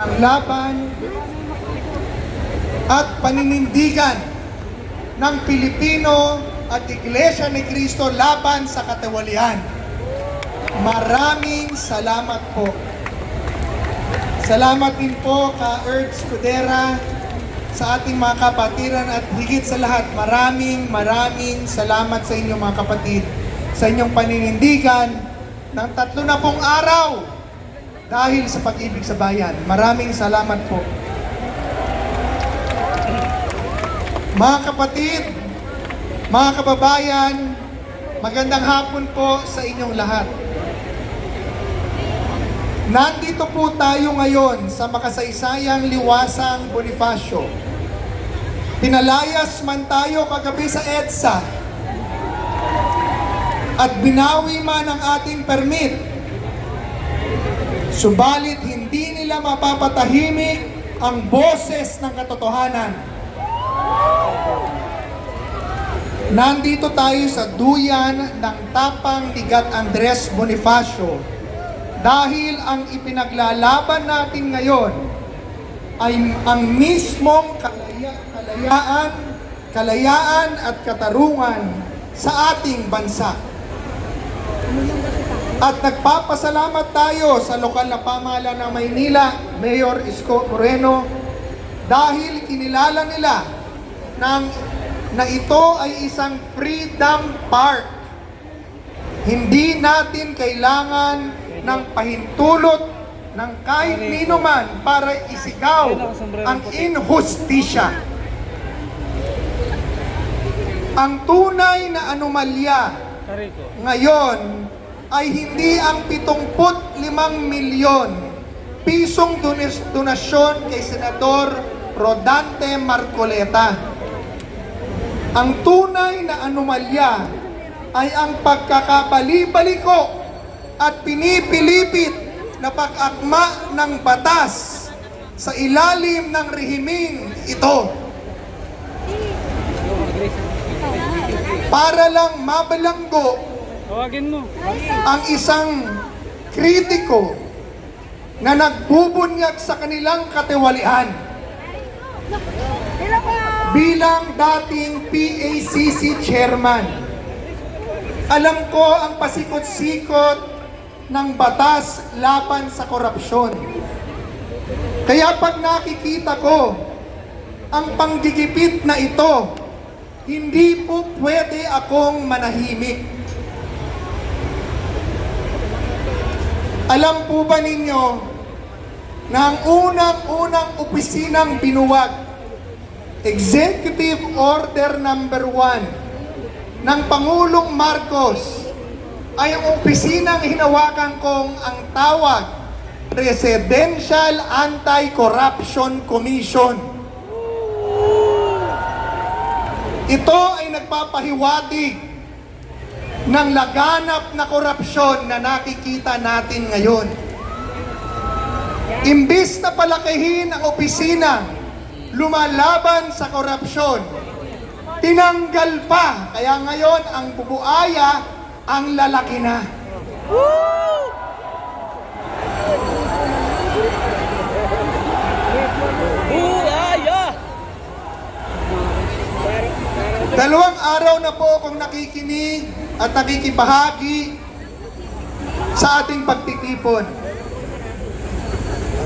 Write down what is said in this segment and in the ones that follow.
ang laban at paninindigan ng Pilipino at Iglesia ni Cristo laban sa katiwalian. Maraming salamat po. Salamat din po ka Earth Scudera, sa ating mga kapatiran, at higit sa lahat, maraming salamat sa inyo mga kapatid sa inyong paninindigan ng 30 araw dahil sa pag-ibig sa bayan. Maraming salamat po. Mga kapatid, mga kababayan, magandang hapon po sa inyong lahat. Nandito po tayo ngayon sa makasaysayang Liwasang Bonifacio. Pinalayas man tayo kagabi sa EDSA at binawi man ang ating permit, subalit hindi nila mapapatahimik ang boses ng katotohanan. Nandito tayo sa duyan ng Tapang Ligat Andres Bonifacio dahil ang ipinaglalaban natin ngayon ay ang mismong kalayaan at katarungan sa ating bansa. At nagpapasalamat tayo sa lokal na pamahalaan ng Maynila, Mayor Isko Moreno, dahil kinilala nila na ito ay isang freedom park. Hindi natin kailangan ng pahintulot ng kahit nino man para isigaw ang inhustisya. Ang tunay na anomalya ngayon ay hindi ang 75 milyon pisong donasyon kay Senador Rodante Marcoleta. Ang tunay na anomalya ay ang pagkakabali-baliko at pinipilipit na pag-akma ng batas sa ilalim ng rehimeng ito. Para lang mabalanggo ang isang kritiko na nagbubunyag sa kanilang katiwalian. Bilang dating PACC chairman, alam ko ang pasikot-sikot ng batas laban sa korupsyon. Kaya pag nakikita ko ang panggigipit na ito, hindi po pwede akong manahimik. Alam po ba ninyo na ang unang opisinang binuwag, Executive Order Number 1 ng Pangulong Marcos, ay ang opisinang hinawakan kong ang tawag Presidential Anti-Corruption Commission. Ito ay nagpapahiwatig ng laganap na korupsyon na nakikita natin ngayon. Imbis na palakihin ang opisina lumalaban sa korupsyon, tinanggal pa. Kaya ngayon ang bubuaya ang lalaki na. Dalawang araw na po akong nakikinig at nakikibahagi sa ating pagtitipon.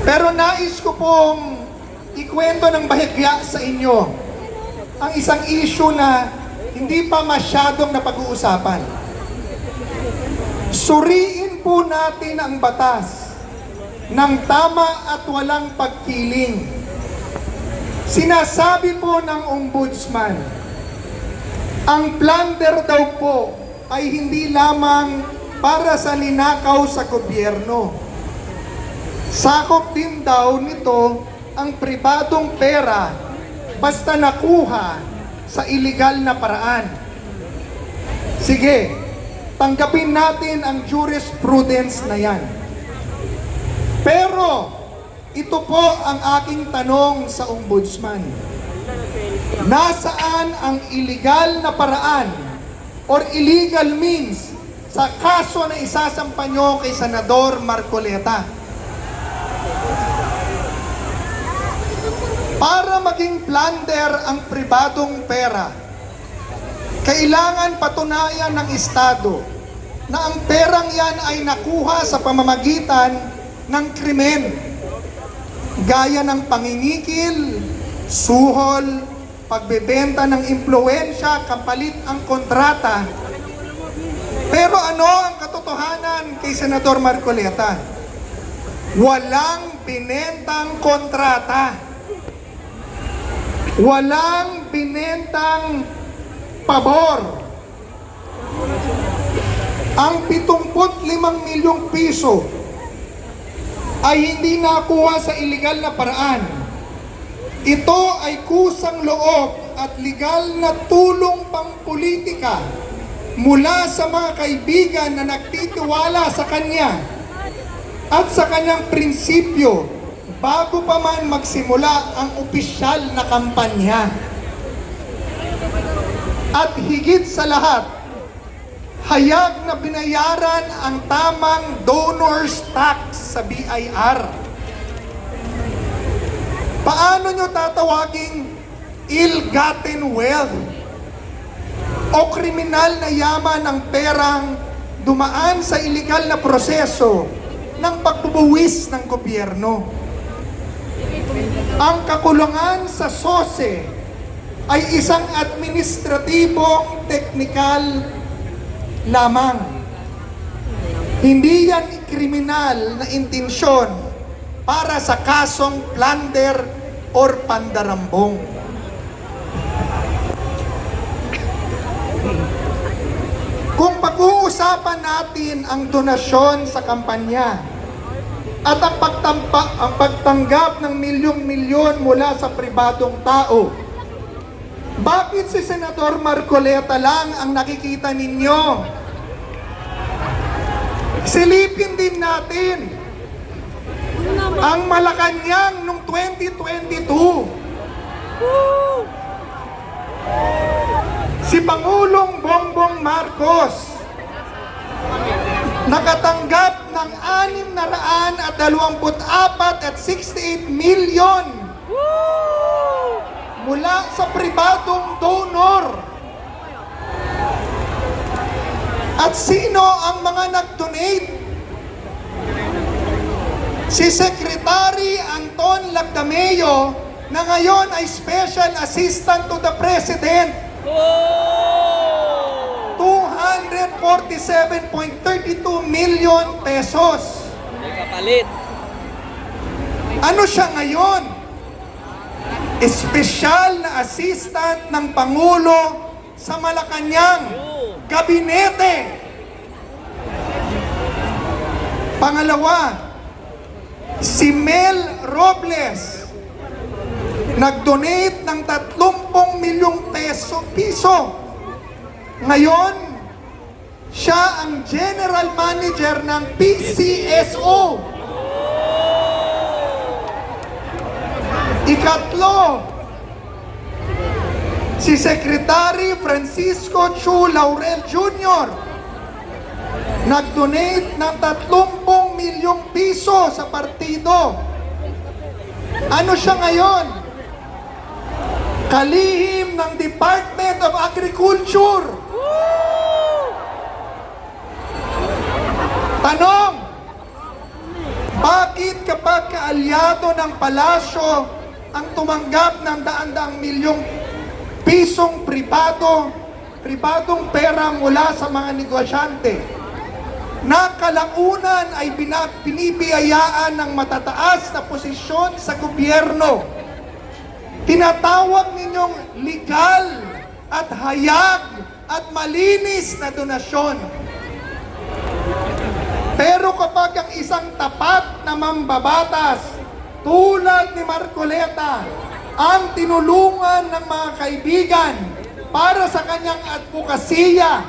Pero nais ko pong ikwento ng bahagya sa inyo ang isang issue na hindi pa masyadong napag-uusapan. Suriin po natin ang batas ng tama at walang pagkiling. Sinasabi po ng ombudsman, ang plunder daw po ay hindi lamang para sa ninakaw sa gobyerno. Sakop din daw nito ang pribadong pera basta nakuha sa iligal na paraan. Sige, tanggapin natin ang jurisprudence na yan. Pero, ito po ang aking tanong sa ombudsman. Nasaan ang illegal na paraan or illegal means sa kaso na isasampa nyo kay Senador Marcoleta? maging plunder ang pribadong pera, kailangan patunayan ng Estado na ang perang yan ay nakuha sa pamamagitan ng krimen, gaya ng pangingikil, suhol, pagbebenta ng impluwensya, kapalit ang kontrata. Pero ano ang katotohanan kay Senador Marcoleta? Walang binentang kontrata. Walang binentang pabor. Ang 75 milyong piso ay hindi nakuha sa ilegal na paraan. Ito ay kusang loob at legal na tulong pangpolitika mula sa mga kaibigan na nagtitiwala sa kanya at sa kanyang prinsipyo bago pa man magsimula ang opisyal na kampanya. At higit sa lahat, hayag na binayaran ang tamang donor's tax sa BIR. Paano nyo tatawaging ill-gotten wealth o kriminal na yaman ng perang dumaan sa ilegal na proseso ng pagbubuwis ng gobyerno? Ang kakulangan sa SOSE ay isang administratibong teknikal lamang. Hindi yan kriminal na intensyon para sa kasong plunder or pandarambong. Kung pag-uusapan natin ang donasyon sa kampanya at ang pagtanggap ng milyong-milyon mula sa pribadong tao, bakit si Senador Marcoleta lang ang nakikita ninyo? Silipin din natin ang Malacanang noong 2022. Si Pangulong Bongbong Marcos nakatanggap ng 624 milyon mula sa pribadong donor. At sino ang mga nag-donate? Si Secretary Anton Lagdameo na ngayon ay Special Assistant to the President. 247.32 million pesos. May kapalit. Ano siya ngayon? Espesyal na assistant ng Pangulo sa Malacanang Gabinete. Pangalawa, si Mel Robles nag-donate ng 30 milyong piso. Ngayon, siya ang General Manager ng PCSO. Ikatlo, si Secretary Francisco Chu Laurel Jr. nag-donate ng 30 milyong piso sa partido. Ano siya ngayon? Kalihim ng Department of Agriculture. Tanong, bakit kapag kaalyado ng palasyo ang tumanggap ng daan-daang milyong pisong pribadong pera mula sa mga negosyante, na kalaunan ay binibiyayaan ng matataas na posisyon sa gobyerno, tinatawag ninyong legal at hayag at malinis na donasyon? Pero kapag ang isang tapat na mambabatas tulad ni Marcoleta ang tinulungan ng mga kaibigan para sa kanyang advokasya,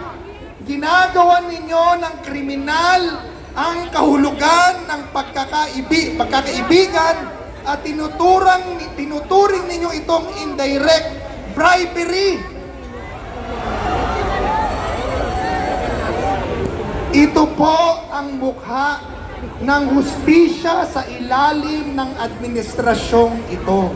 ginagawa ninyo ng kriminal ang kahulugan ng pagkakaibigan at tinuturing ninyo itong indirect bribery. Ito po ang mukha ng hustisya sa ilalim ng administrasyong ito.